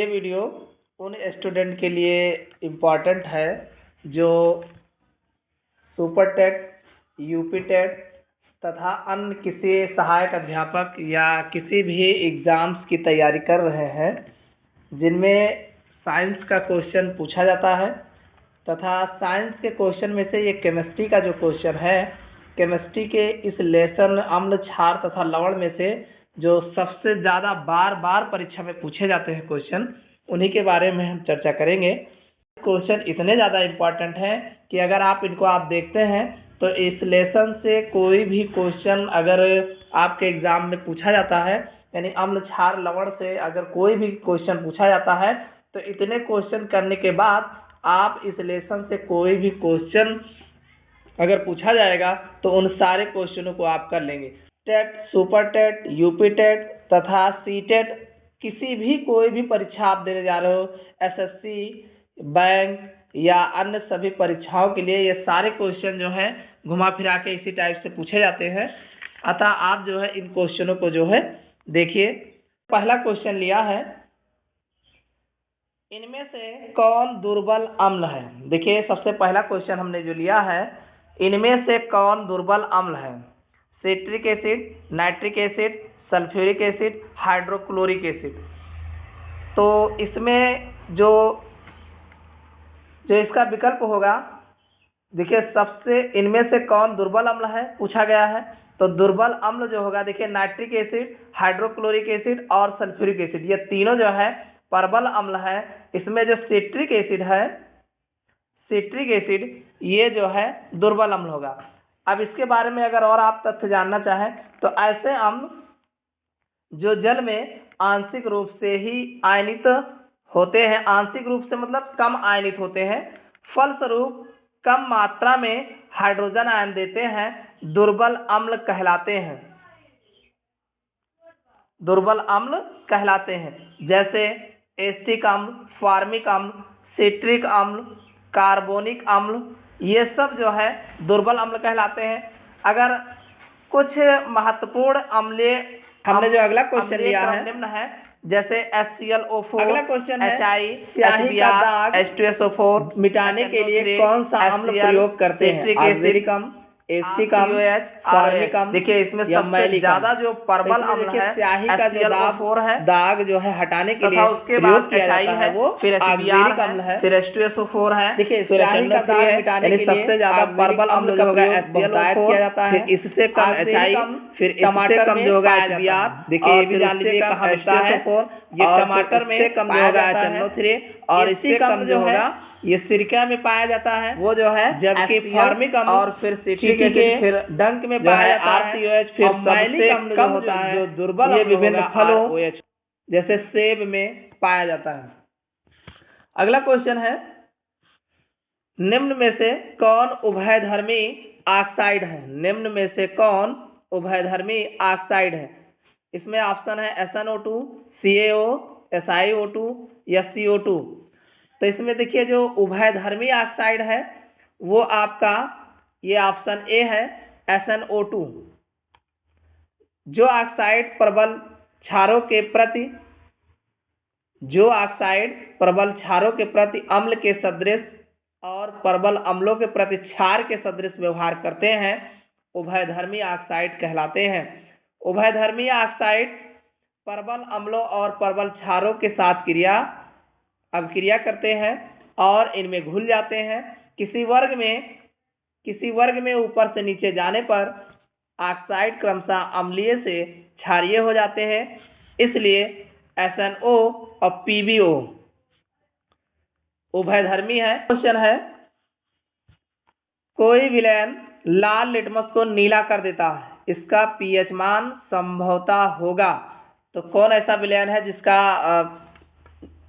ये वीडियो उन स्टूडेंट के लिए इम्पॉर्टेंट है जो सुपर टेट, यूपी टेट तथा अन्य किसी सहायक अध्यापक या किसी भी एग्ज़ाम्स की तैयारी कर रहे हैं जिनमें साइंस का क्वेश्चन पूछा जाता है तथा साइंस के क्वेश्चन में से ये केमिस्ट्री का जो क्वेश्चन है, केमिस्ट्री के इस लेसन अम्ल, क्षार तथा लवण में से जो सबसे ज़्यादा बार परीक्षा में पूछे जाते हैं क्वेश्चन, उन्हीं के बारे में हम चर्चा करेंगे। क्वेश्चन इतने ज़्यादा इम्पॉर्टेंट हैं कि अगर आप इनको देखते हैं तो इस लेसन से कोई भी क्वेश्चन अगर आपके एग्ज़ाम में पूछा जाता है, यानी अम्ल, क्षार, लवण से अगर कोई भी क्वेश्चन पूछा जाता है तो इतने क्वेश्चन करने के बाद आप इस लेसन से कोई भी क्वेश्चन अगर पूछा जाएगा तो उन सारे क्वेश्चनों को आप कर लेंगे। TET, super TET, UP TET तथा सी टेट, किसी भी कोई भी परीक्षा आप देने जा रहे हो, एसएससी, बैंक या अन्य सभी परीक्षाओं के लिए ये सारे क्वेश्चन जो है घुमा फिरा के इसी टाइप से पूछे जाते हैं। अतः आप जो है इन क्वेश्चनों को जो है देखिए। पहला क्वेश्चन लिया है, इनमें से कौन दुर्बल अम्ल है। देखिए सबसे पहला क्वेश्चन हमने जो लिया है, इनमें से कौन दुर्बल अम्ल है। Citric acid, nitric acid, sulphuric acid, hydrochloric acid. तो इसमें जो इसका विकल्प होगा, देखिए सबसे इनमें से कौन दुर्बल अम्ल है पूछा गया है, तो दुर्बल अम्ल जो होगा, देखिए नाइट्रिक एसिड, हाइड्रोक्लोरिक एसिड और सल्फ्यूरिक एसिड, ये तीनों जो है प्रबल अम्ल है। इसमें जो सिट्रिक एसिड है, सिट्रिक एसिड, ये जो है दुर्बल अम्ल होगा। अब इसके बारे में अगर और आप तथ्य जानना चाहें तो ऐसे अम्ल जो जल में आंशिक रूप से ही आयनित होते हैं, आंशिक रूप से मतलब कम आयनित होते हैं, फलस्वरूप कम मात्रा में हाइड्रोजन आयन देते हैं, दुर्बल अम्ल कहलाते हैं। दुर्बल अम्ल कहलाते हैं। जैसे एसिटिक अम्ल, फॉर्मिक अम्ल, सिट्रिक अम्ल, कार्बोनिक अम्ल, ये सब जो है दुर्बल अम्ल कहलाते हैं। अगर कुछ महत्वपूर्ण अम्लीय, हमने जो अगला क्वेश्चन लिया है निम्न है, जैसे HClO4, अगला क्वेश्चन है, स्याही का दाग, H2SO4 मिटाने के लिए कौन सा अम्ल प्रयोग करते हैं। एसिडिक अम्ल, एसिटिक अम्ल, फॉर्मिक अम्ल। देखिए इसमें सबसे ज्यादा जो प्रबल अम्ल है, स्याही का जो दाग जो है हटाने के लिए उसके बाद HI है, वो फिर ऑक्जेलिक अम्ल है, फिर H2SO4 है। देखिए स्याही का दाग मिटाने के लिए सबसे ज्यादा प्रबल अम्ल का होगा HClO4 किया जाता है, फिर इससे कम HI, फिर टमाटर कम जो होगा HBr। देखिए ये भी जान लीजिए कहाँ मिलता है, ये टमाटर में कम जो होगा HNO3, और इससे कम जो होगा ये सिरका में पाया जाता है, वो जो है, जबकि फॉर्मिक अम्ल और फिर सिट्रिक एसिड, फिर डंक में पाया जाता है, RCOH, फिर सबसे कम होता है जो दुर्बल ये विभिन्न फलों ROH, जैसे सेब में पाया जाता है। अगला क्वेश्चन है, निम्न में से कौन उभयधर्मी ऑक्साइड है। निम्न में से कौन उभयधर्मी ऑक्साइड है। इसमें ऑप्शन है SnO2, CaO, SiO2 या CO2। तो इसमें देखिए जो उभयधर्मी ऑक्साइड है वो आपका ये ऑप्शन ए है, SnO2। जो ऑक्साइड प्रबल क्षारों के प्रति अम्ल के सदृश और प्रबल अम्लों के प्रति क्षार के सदृश व्यवहार करते हैं, उभयधर्मी ऑक्साइड कहलाते हैं। उभयधर्मी ऑक्साइड प्रबल अम्लों और प्रबल क्षारों के साथ अभिक्रिया करते हैं और इनमें घुल जाते हैं। किसी वर्ग में ऊपर से नीचे जाने पर ऑक्साइड क्रमशः अम्लीय से क्षारीय हो जाते हैं, इसलिए SnO और PbO उभयधर्मी है। क्वेश्चन है, कोई विलयन लाल लिटमस को नीला कर देता है, इसका pH मान संभवतः होगा। तो कौन ऐसा विलयन है जिसका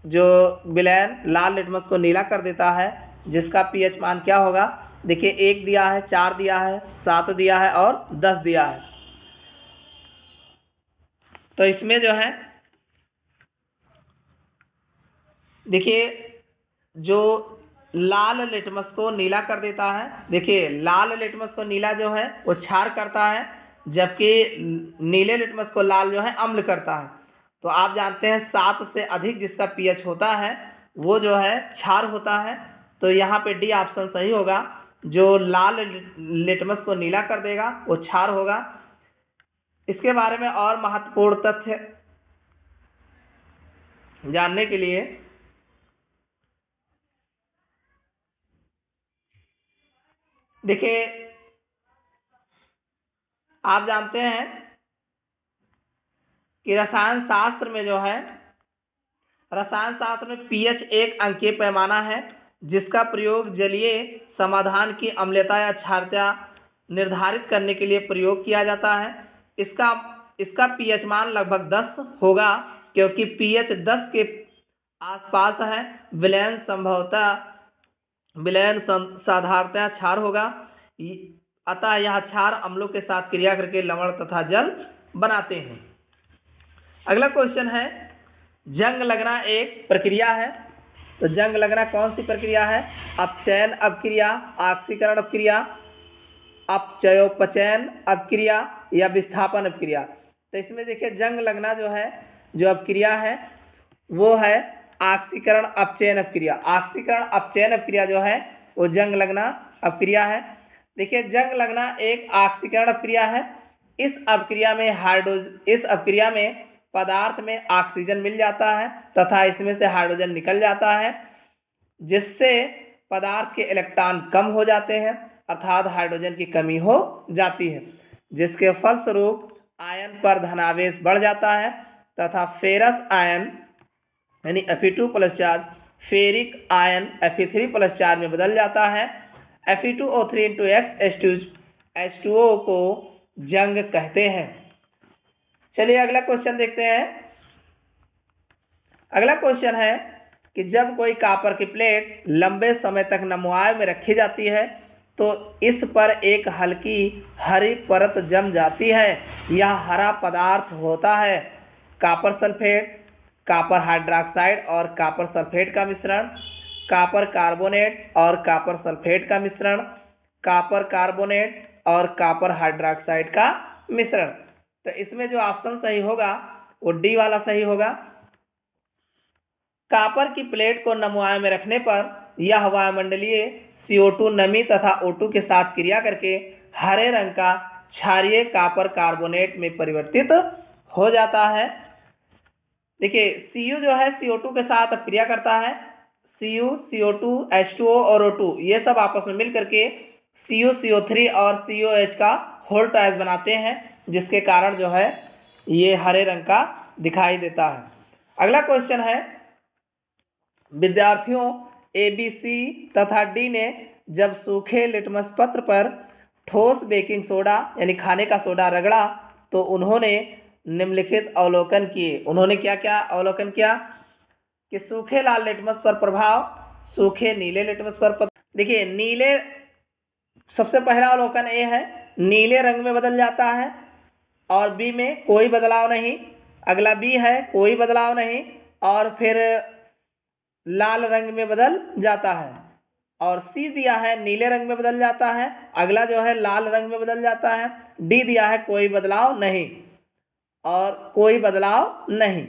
जो विलयन लाल लिटमस को नीला कर देता है, जिसका pH मान क्या होगा। देखिए 1 दिया है, 4 दिया है, 7 दिया है और 10 दिया है। तो इसमें जो है देखिए जो लाल लिटमस को नीला कर देता है, देखिए लाल लिटमस को नीला जो है वो क्षार करता है, जबकि नीले लिटमस को लाल जो है अम्ल करता है। तो आप जानते हैं 7 से अधिक जिसका पीएच होता है वो जो है क्षार होता है। तो यहाँ पे डी ऑप्शन सही होगा। जो लाल लिटमस को नीला कर देगा वो क्षार होगा। इसके बारे में और महत्वपूर्ण तथ्य जानने के लिए देखिए, आप जानते हैं कि रसायन शास्त्र में जो है, रसायन शास्त्र में पीएच एक अंकीय पैमाना है जिसका प्रयोग जलीय समाधान की अम्लता या क्षारता निर्धारित करने के लिए प्रयोग किया जाता है। इसका पीएच मान लगभग 10 होगा क्योंकि पीएच 10 के आसपास है। विलयन साधारणतः क्षार होगा, अतः यह क्षार अम्लों के साथ क्रिया करके लवण तथा जल बनाते हैं। अगला क्वेश्चन है, जंग लगना एक प्रक्रिया है। तो जंग लगना कौन सी प्रक्रिया है? अपचयन अपक्रिया, ऑक्सीकरण अपक्रिया, अपचयोपचयन अपक्रिया या विस्थापन अपक्रिया। तो इसमें देखिए जंग लगना जो है, जो अपक्रिया है वो है ऑक्सीकरण अपचयन अपक्रिया। ऑक्सीकरण अपचयन अपक्रिया जो है वो जंग लगना अपक्रिया है। देखिए जंग लगना एक ऑक्सीकरण अपक्रिया है। इस अपक्रिया में पदार्थ में ऑक्सीजन मिल जाता है तथा इसमें से हाइड्रोजन निकल जाता है, जिससे पदार्थ के इलेक्ट्रॉन कम हो जाते हैं अर्थात हाइड्रोजन की कमी हो जाती है, जिसके फलस्वरूप आयन पर धनावेश बढ़ जाता है तथा फेरस आयन यानी Fe2+ charge ferric ion Fe3+ charge में बदल जाता है। Fe2O3 H2O को जंग कहते हैं। चलिए अगला क्वेश्चन देखते हैं। अगला क्वेश्चन है कि जब कोई कॉपर की प्लेट लंबे समय तक नमवाय में रखी जाती है तो इस पर एक हल्की हरी परत जम जाती है। यह हरा पदार्थ होता है कॉपर सल्फेट, कॉपर हाइड्रोक्साइड और कॉपर सल्फेट का मिश्रण, कॉपर कार्बोनेट और कॉपर सल्फेट का मिश्रण, कॉपर कार्बोनेट और कॉपर हाइड्रोक्साइड का मिश्रण। तो इसमें जो ऑप्शन सही होगा वो डी वाला सही होगा। कॉपर की प्लेट को नमवाय में रखने पर यह वायुमंडलीय CO2 नमी तथा O2 के साथ क्रिया करके हरे रंग का क्षारीय कॉपर कार्बोनेट में परिवर्तित हो जाता है। देखिए Cu जो है CO2 के साथ क्रिया करता है। Cu, CO2, H2O और O2 ये सब आपस में मिल करके Cu, CO3 और COH का होल ट्राइज बनाते हैं, जिसके कारण जो है ये हरे रंग का दिखाई देता है। अगला क्वेश्चन है, विद्यार्थियों A, B, C तथा D ने जब सूखे लिटमस पत्र पर ठोस बेकिंग सोडा यानी खाने का सोडा रगड़ा तो उन्होंने निम्नलिखित अवलोकन किए। उन्होंने क्या क्या अवलोकन किया कि सूखे लाल लिटमस पर प्रभाव, सूखे नीले लिटमस पर देखिए नीले, सबसे पहला अवलोकन ए है नीले रंग में बदल जाता है और बी में कोई बदलाव नहीं। अगला बी है कोई बदलाव नहीं और फिर लाल रंग में बदल जाता है। और सी दिया है नीले रंग में बदल जाता है, अगला जो है लाल रंग में बदल जाता है। डी दिया है कोई बदलाव नहीं और कोई बदलाव नहीं।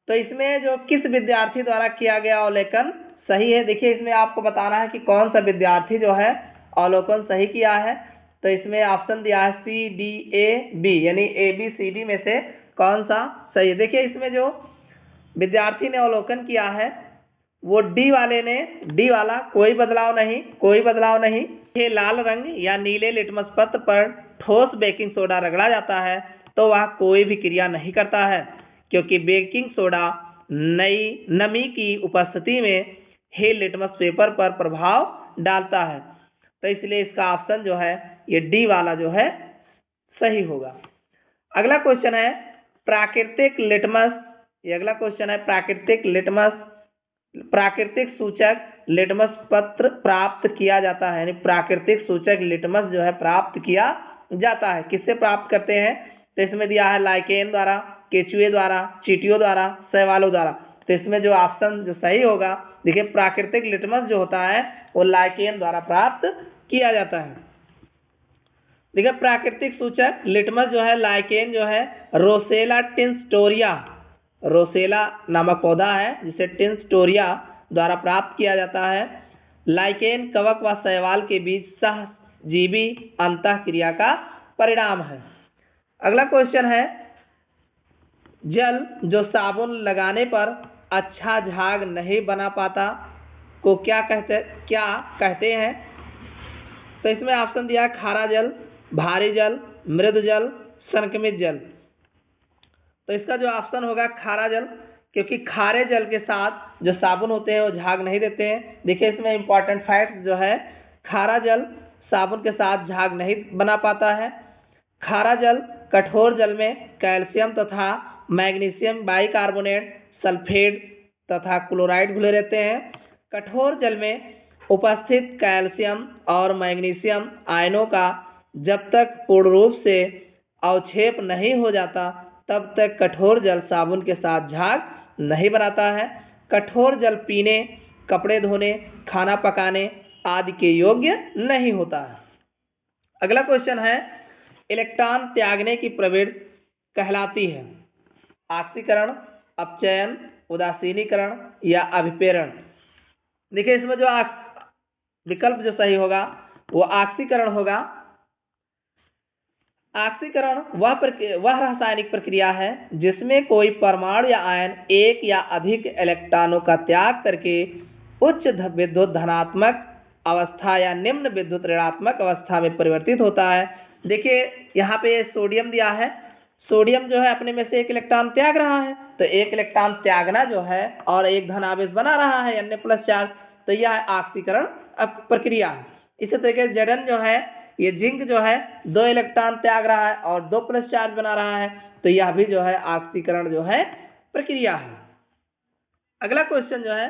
तो इसमें जो किस विद्यार्थी द्वारा किया गया अवलोकन सही है, देखिए इसमें आपको बताना है कि कौन सा विद्यार्थी जो है अवलोकन सही किया है। तो इसमें ऑप्शन दिया है CDAB यानी ABCD में से कौन सा सही है। देखिए इसमें जो विद्यार्थी ने अवलोकन किया है वो डी वाले ने, डी वाला कोई बदलाव नहीं, कोई बदलाव नहीं। ये लाल रंग या नीले लिटमस पत्र पर ठोस बेकिंग सोडा रगड़ा जाता है तो वह कोई भी क्रिया नहीं करता है क्योंकि बेकिंग सोडा नई नमी की उपस्थिति में ही लिटमस पेपर पर प्रभाव डालता है। तो इसलिए इसका ऑप्शन जो है ये डी वाला जो है सही होगा। अगला क्वेश्चन है प्राकृतिक लिटमस। ये अगला क्वेश्चन है प्राकृतिक लिटमस, प्राकृतिक सूचक लिटमस पत्र प्राप्त किया जाता है यानी प्राकृतिक सूचक लिटमस जो है प्राप्त किया जाता है। किससे प्राप्त करते हैं? तो इसमें दिया है लाइकेन द्वारा, केचुए द्वारा, चींटियों द्वारा, शैवालों द्वारा। तो इसमें जो ऑप्शन जो सही होगा, देखिए प्राकृतिक लिटमस जो होता है वो लाइकेन द्वारा प्राप्त किया जाता है। देखिए प्राकृतिक सूचक लिटमस जो है लाइकेन जो है रोसेला टिंस्टोरिया रोसेला नामक पौधा है जिसे टिंसटोरिया द्वारा प्राप्त किया जाता है। लाइकेन कवक व शैवाल के बीच सहजीवी अंतःक्रिया का परिणाम है। अगला क्वेश्चन है, जल जो साबुन लगाने पर अच्छा झाग नहीं बना पाता को क्या कहते हैं? तो इसमें ऑप्शन दिया खारा जल, भारी जल, मृदु जल, संक्रमित जल। तो इसका जो ऑप्शन होगा खारा जल, क्योंकि खारे जल के साथ जो साबुन होते हैं वो झाग नहीं देते हैं। देखिए इसमें इंपॉर्टेंट फैक्ट जो है, खारा जल साबुन के साथ झाग नहीं बना पाता है। खारा जल कठोर जल में कैल्शियम तथा मैग्नीशियम बाइकार्बोनेट, सल्फेट तथा क्लोराइड घुले रहते हैं। कठोर जल में उपस्थित कैल्शियम और मैग्नीशियम आयनों का जब तक पूर्ण रूप से अवक्षेप नहीं हो जाता तब तक कठोर जल साबुन के साथ झाग नहीं बनाता है। कठोर जल पीने, कपड़े धोने, खाना पकाने आदि के योग्य नहीं होता है। अगला क्वेश्चन है, इलेक्ट्रॉन त्यागने की प्रवृत्ति कहलाती है ऑक्सीकरण, अपचयन, उदासीनीकरण या अभिपेरण। देखिए इसमें जो विकल्प जो सही होगा वो ऑक्सीकरण होगा। ऑक्सीकरण वह रासायनिक प्रक्रिया है जिसमें कोई परमाणु या आयन एक या अधिक इलेक्ट्रॉनों का त्याग करके उच्च विद्युत धनात्मक अवस्था या निम्न विद्युत ऋणात्मक अवस्था में परिवर्तित होता है। देखिए यहाँ पे सोडियम दिया है, सोडियम जो है अपने में से एक इलेक्ट्रॉन त्याग रहा है, तो एक इलेक्ट्रॉन त्यागना जो है और एक धन आवेश बना रहा है Na+ चार्ज, तो यह ऑक्सीकरण प्रक्रिया है। इसी तरीके से Zn जो है, ये जिंक जो है 2 इलेक्ट्रॉन त्याग रहा है और 2+ चार्ज बना रहा है, तो यह भी जो है ऑक्सीकरण जो है प्रक्रिया है। अगला क्वेश्चन जो है,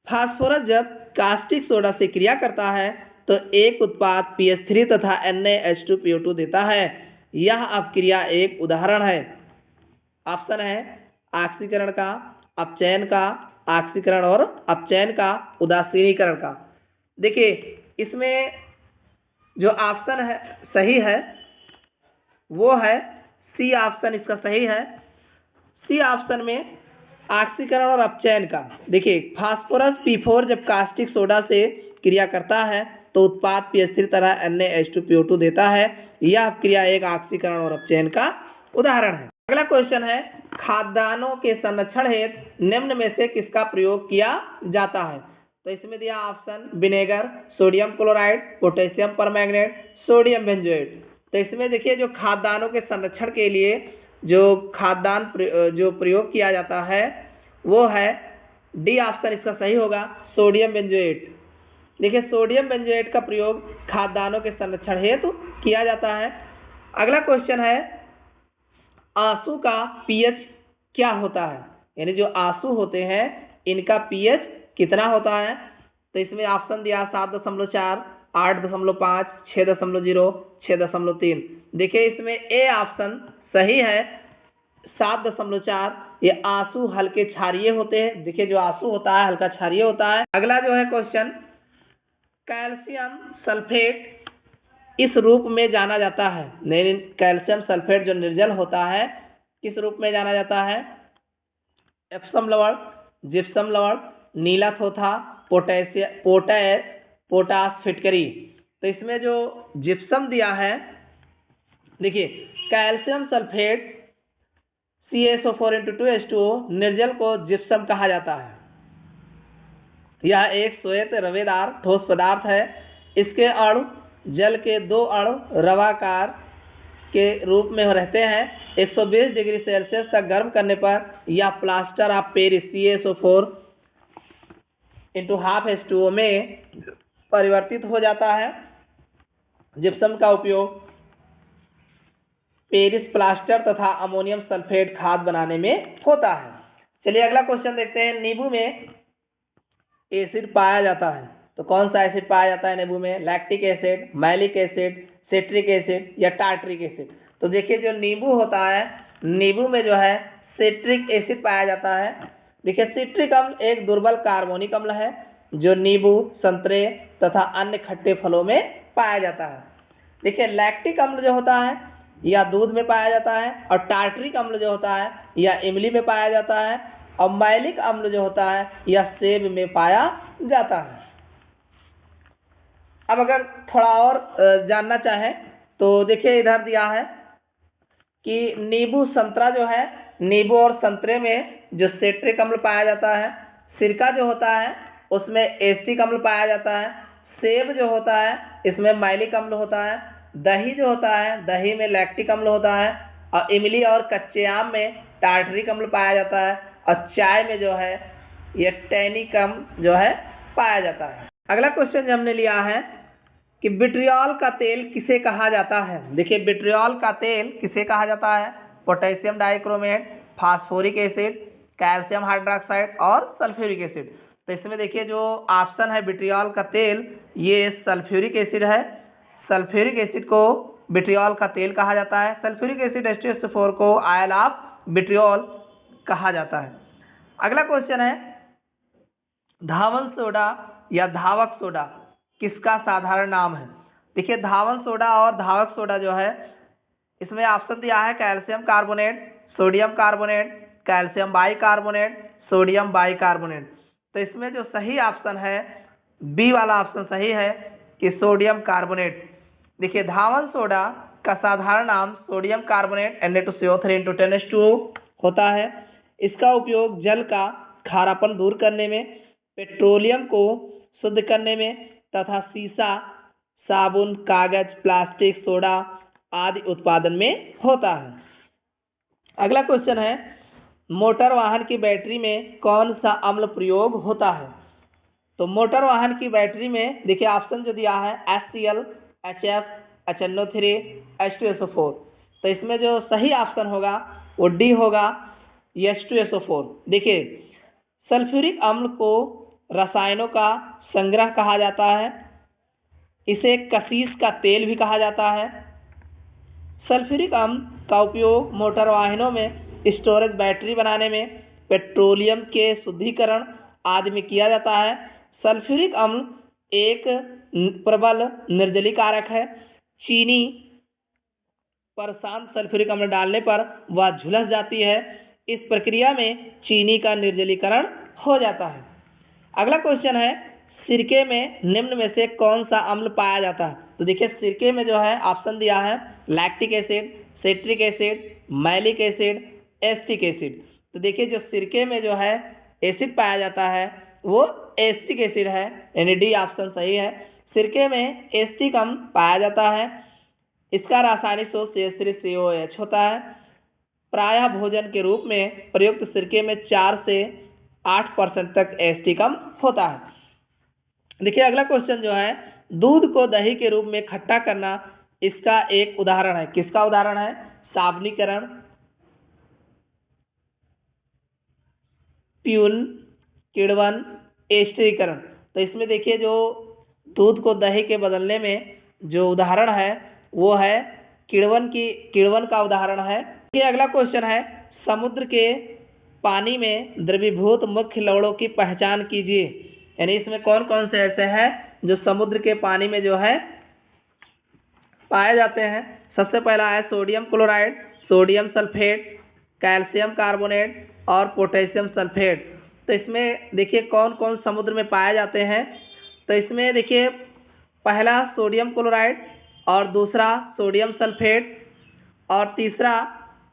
फास्फोरस जब कास्टिक सोडा से क्रिया करता है तो एक उत्पाद PH3 तथा Na+H2PO2 देता है। यह अपक्रिया एक उदाहरण है। ऑप्शन है ऑक्सीकरण का, अपचयन का, ऑक्सीकरण और अपचयन का, उदासीनीकरण का। देखिए इसमें जो ऑप्शन है सही है वो है सी ऑप्शन, इसका सही है। सी ऑप्शन में ऑक्सीकरण और अपचयन का। देखिए फास्फोरस P4 जब कास्टिक सोडा से क्रिया करता है तो उत्पाद PH3 तरह Na+H2PO2 देता है। यह क्रिया एक ऑक्सीकरण और अपचयन का उदाहरण है। अगला क्वेश्चन है, खाद्यान्नों के संरक्षण हेतु निम्न में से किसका प्रयोग किया जाता है? तो इसमें दिया option vinegar, sodium chloride, potassium permanganate, sodium benzoate. तो इसमें देखिए जो खाद्यान्नों के संरक्षण के लिए जो खाद्यान्न जो प्रयोग किया जाता है वो है डी ऑप्शन, इसका सही होगा सोडियम बेंजोएट। देखिए सोडियम बेंजोएट का प्रयोग खाद्यान्नों के संरक्षण हेतु किया जाता है। अगला क्वेश्चन है, आंसू का pH क्या होता है? यानी जो आंसू होते हैं इनका pH कितना होता है? तो इसमें ऑप्शन दिया 7.4, 8.5, 6.0, 6.3। देखिए इसमें ए ऑप्शन सही है 7.4। ये आंसू हल्के क्षारीय होते हैं। देखिए जो आंसू होता है हल्का क्षारीय होता है। अगला जो है क्वेश्चन, कैल्शियम सल्फेट इस रूप में जाना जाता है। कैल्शियम सल्फेट जो निर्जल होता है किस रूप में जाना जाता है? एप्सम लवण, जिप्सम लवण, नीला थोथा, पोटास फिटकरी। तो इसमें जो जिप्सम दिया है, देखिए कैल्शियम सल्फेट CaSO4 निर्जल को जिप्सम कहा जाता है। यह एक श्वेत रवेदार ठोस पदार्थ है। इसके अणु जल के 2 अणु रवाकार के रूप में रहते हैं। 120 डिग्री सेल्सियस तक गर्म करने पर यह plaster of Paris CaSO4 × 12H2O में परिवर्तित हो जाता है। जिप्सम का उपयोग पेरिस प्लास्टर तथा अमोनियम सल्फेट खाद बनाने में होता है। चलिए अगला क्वेश्चन देखते हैं, नींबू में एसिड पाया जाता है तो कौन सा एसिड पाया जाता है नींबू में? Lactic acid, malic acid, citric acid या टार्ट्रिक एसिड। तो देखिए जो नींबू होता है, नींबू में जो है सिट्रिक एसिड पाया जाता है। देखिए सिट्रिक अम्ल एक दुर्बल कार्बोनिक अम्ल है जो नींबू, संतरे तथा अन्य खट्टे फलों में पाया जाता है। देखिए लैक्टिक अम्ल जो होता है या दूध में पाया जाता है, और टार्टरिक अम्ल जो होता है या इमली में पाया जाता है, और मैलिक अम्ल जो होता है यह सेब में पाया जाता है। अब अगर थोड़ा और जानना चाहें तो देखिए इधर दिया है कि नींबू संतरा जो है, नींबू और संतरे में जो सिट्रिक अम्ल पाया जाता है, सिरका जो होता है उसमें एसिटिक अम्ल पाया जाता है, सेब जो होता है इसमें मैलिक अम्ल होता है, दही जो होता है दही में लैक्टिक अम्ल होता है, और इमली और कच्चे आम में टार्टरिक अम्ल पाया जाता है, और चाय में जो है ये टैनिक अम्ल जो है पाया जाता है। अगला क्वेश्चन जो हमने लिया है कि विट्रियोल का तेल किसे कहा जाता है। देखिए विट्रियोल का तेल किसे कहा जाता है, potassium dichromate, phosphoric acid, calcium hydroxide और सल्फ्यूरिक एसिड। तो इसमें देखिए जो ऑप्शन है विट्रियोल का तेल, ये सल्फ्यूरिक एसिड है। सल्फ्यूरिक एसिड को विट्रियोल का तेल कहा जाता है। सल्फ्यूरिक एसिड H2SO4 को आयल ऑफ विट्रियोल कहा जाता है। अगला क्वेश्चन है धावन सोडा या धावक सोडा किसका साधारण नाम है। देखिए धावन सोडा और धावक सोडा जो है इसमें ऑप्शन दिया है calcium carbonate, sodium carbonate, calcium bicarbonate, sodium bicarbonate. तो इसमें जो सही ऑप्शन है बी वाला ऑप्शन सही है कि सोडियम कार्बोनेट। देखिए धावन सोडा का साधारण नाम सोडियम कार्बोनेट Na2CO3 होता है। इसका उपयोग जल का खारापन दूर करने में, पेट्रोलियम को शुद्ध करने में तथा सीसा, साबुन, कागज, प्लास्टिक, सोडा आदि उत्पादन में होता है। अगला क्वेश्चन है मोटर वाहन की बैटरी में कौन सा अम्ल प्रयोग होता है। तो मोटर वाहन की बैटरी में देखिए ऑप्शन जो दिया है HCl, HF, HNO3, H2SO4। तो इसमें जो सही ऑप्शन होगा वो डी होगा, H2SO4। देखिए सल्फ्यूरिक अम्ल को रसायनों का संग्रह कहा जाता है, इसे कसीस का तेल भी कहा जाता है। सल्फ्यूरिक अम्ल का उपयोग मोटर वाहनों में स्टोरेज बैटरी बनाने में, पेट्रोलियम के शुद्धिकरण आदि में किया जाता है। सल्फ्यूरिक अम्ल एक प्रबल निर्जलीकारक है। चीनी पर शांत सल्फ्यूरिक अम्ल डालने पर वह झुलस जाती है। इस प्रक्रिया में चीनी का निर्जलीकरण हो जाता है। अगला क्वेश्चन है सिरके में निम्न में से कौन सा अम्ल पाया जाता है। तो देखिए सिरके में जो है ऑप्शन दिया है lactic acid, citric acid, malic acid, acetic acid. तो देखिए जो सिरके में जो है एसिड पाया जाता है वो एसिटिक एसिड है, यानी डी ऑप्शन सही है। सिरके में एसिटिक अम्ल पाया जाता है। इसका रासायनिक सूत्र CH3COOH होता है। प्रायः भोजन के रूप में प्रयुक्त सिरके में 4 से 8% तक एसिटिक अम्ल होता है। देखिए अगला क्वेश्चन जो है दूध को दही के रूप में खट्टा करना, इसका एक उदाहरण है। किसका उदाहरण है, साबुनीकरण, प्यून, किण्वन, एस्टरीकरण। तो इसमें देखिए जो दूध को दही के बदलने में जो उदाहरण है वो है किण्वन का उदाहरण है। ये अगला क्वेश्चन है समुद्र के पानी में द्रवीभूत मुख्य लवणों की पहचान कीजिए। यानी इसमें कौन कौन से ऐसे हैं जो समुद्र के पानी में जो है पाए जाते हैं। सबसे पहला है sodium chloride, sodium sulphate, calcium carbonate और पोटेशियम सल्फेट। तो इसमें देखिए कौन कौन समुद्र में पाए जाते हैं। तो इसमें देखिए पहला सोडियम क्लोराइड और दूसरा सोडियम सल्फेट और तीसरा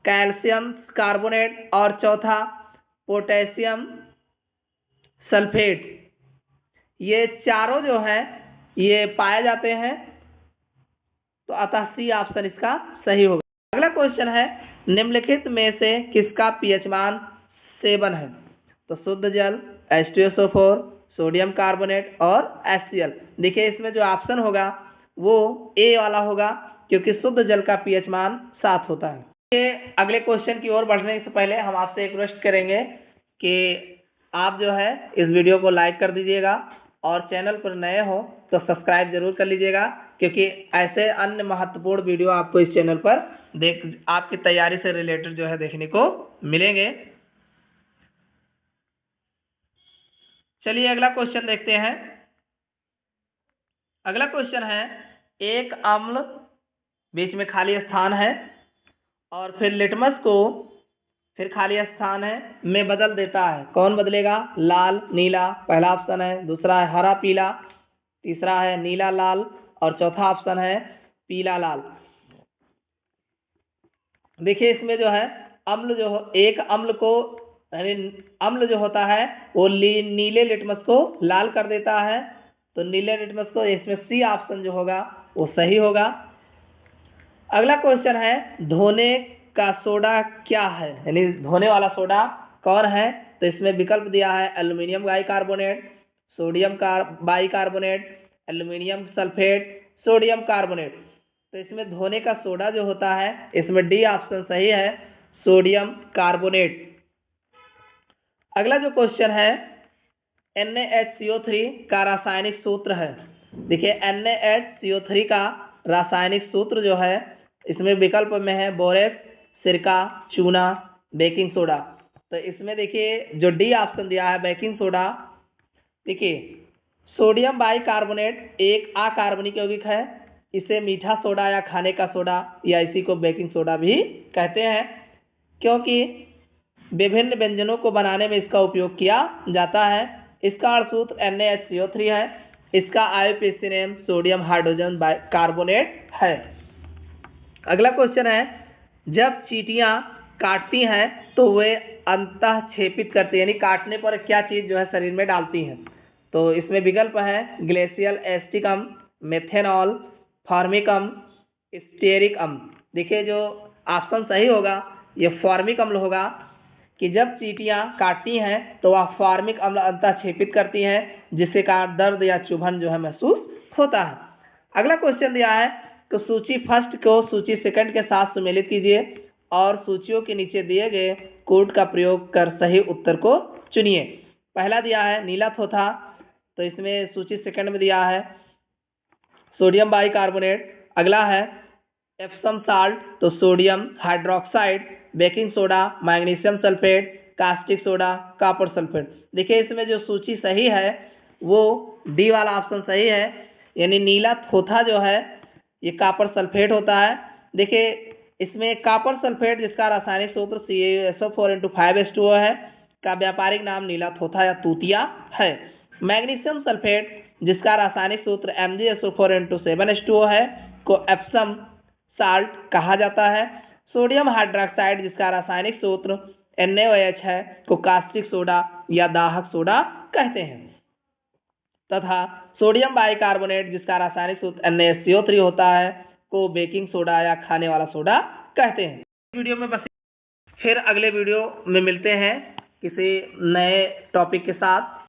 कैल्शियम कार्बोनेट और चौथा पोटेशियम सल्फेट। ये चारों जो है ये पाए जाते हैं। तो अतः सी ऑप्शन इसका सही होगा। अगला क्वेश्चन है निम्नलिखित में से किसका पीएच मान 7 है। तो शुद्ध जल, H2SO4, सोडियम कार्बोनेट और HCl। देखिए इसमें जो ऑप्शन होगा वो ए वाला होगा क्योंकि शुद्ध जल का पीएच मान 7 होता है। अगले क्वेश्चन की ओर बढ़ने से पहले हम आपसे एक रिक्वेस्ट करेंगे कि आप जो है इस वीडियो को लाइक कर दीजिएगा और चैनल पर नए हो तो सब्सक्राइब जरूर कर लीजिएगा, क्योंकि ऐसे अन्य महत्वपूर्ण वीडियो आपको इस चैनल पर आपकी तैयारी से रिलेटेड जो है देखने को मिलेंगे। चलिए अगला क्वेश्चन देखते हैं। अगला क्वेश्चन है एक अम्ल, बीच में खाली स्थान है, और फिर लिटमस को फिर खाली स्थान है में बदल देता है। कौन बदलेगा? लाल नीला पहला ऑप्शन है, दूसरा है हरा पीला, तीसरा है नीला लाल और चौथा ऑप्शन है पीला लाल। देखिए इसमें जो है अम्ल जो एक अम्ल को यानी अम्ल जो होता है वो नीले लिटमस को लाल कर देता है, तो नीले लिटमस को इसमें सी ऑप्शन जो होगा वो सही होगा। अगला क्वेश्चन है धोने का सोडा क्या है, यानी धोने वाला सोडा कौन है? तो इसमें विकल्प दिया है aluminium bicarbonate, sodium bicarbonate, aluminium sulphate, sodium carbonate. तो इसमें धोने का सोडा जो होता है इसमें डी ऑप्शन सही है, सोडियम कार्बोनेट। अगला जो क्वेश्चन है NaHCO3 का रासायनिक सूत्र है। देखिए NaHCO3 का रासायनिक सूत्र जो है इसमें विकल्प में है बोरेक्स, सिरका, चूना, बेकिंग सोडा। तो इसमें देखिए जो डी ऑप्शन दिया है बेकिंग सोडा। देखिए सोडियम बाइकार्बोनेट एक अकार्बनिक यौगिक है, इसे मीठा सोडा या खाने का सोडा या इसी को बेकिंग सोडा भी कहते हैं, क्योंकि विभिन्न व्यंजनों को बनाने में इसका उपयोग किया जाता है। इसका अणुसूत्र NaHCO3 है, इसका IUPAC name sodium hydrogen carbonate है। अगला क्वेश्चन है जब चींटियां काटती हैं तो वे अंतः छेपित करती है, यानी काटने पर क्या चीज जो है शरीर में डालती हैं। तो इसमें विकल्प है ग्लेशियल एस्टिकम, मेथेनॉल, फॉर्मिकम, स्टेरिक अम्ल। देखिए जो ऑप्शन सही होगा ये फॉर्मिक अम्ल होगा कि जब चींटियां काटती हैं तो वह फॉर्मिक अम्ल अंतः छेपित करती हैं, जिससे कारण दर्द या चुभन जो है महसूस होता है। अगला क्वेश्चन दिया है तो सूची फर्स्ट को सूची सेकंड के साथ सम्मिलित कीजिए और सूचियों के नीचे दिए गए कोड का प्रयोग कर सही उत्तर को चुनिए। पहला दिया है नीला थोथा, तो इसमें सूची सेकंड में दिया है सोडियम बाइकार्बोनेट। अगला है एप्सम साल्ट, तो sodium hydroxide, baking soda, magnesium sulphate, caustic soda, copper sulphate. देखिए इसमें जो सूची सही है वो डी वाला ऑप्शन सही है, यानी नीला थोथा जो है ये कॉपर सल्फेट होता है। देखिए इसमें कॉपर सल्फेट जिसका रासायनिक सूत्र CaSO4 है का व्यापारिक नाम नीला थोथा या तूतिया है। मैग्नीशियम सल्फेट जिसका रासायनिक सूत्र MgSO4 है को एप्सम साल्ट कहा जाता है। सोडियम हाइड्रोक्साइड जिसका रासायनिक सूत्र NaOH है को कास्टिक सोडा या दाहक सोडा कहते हैं, तथा सोडियम बाइकार्बोनेट जिसका रासायनिक सूत्र NaCO3 होता है को बेकिंग सोडा या खाने वाला सोडा कहते हैं। वीडियो में बस फिर अगले वीडियो में मिलते हैं किसी नए टॉपिक के साथ।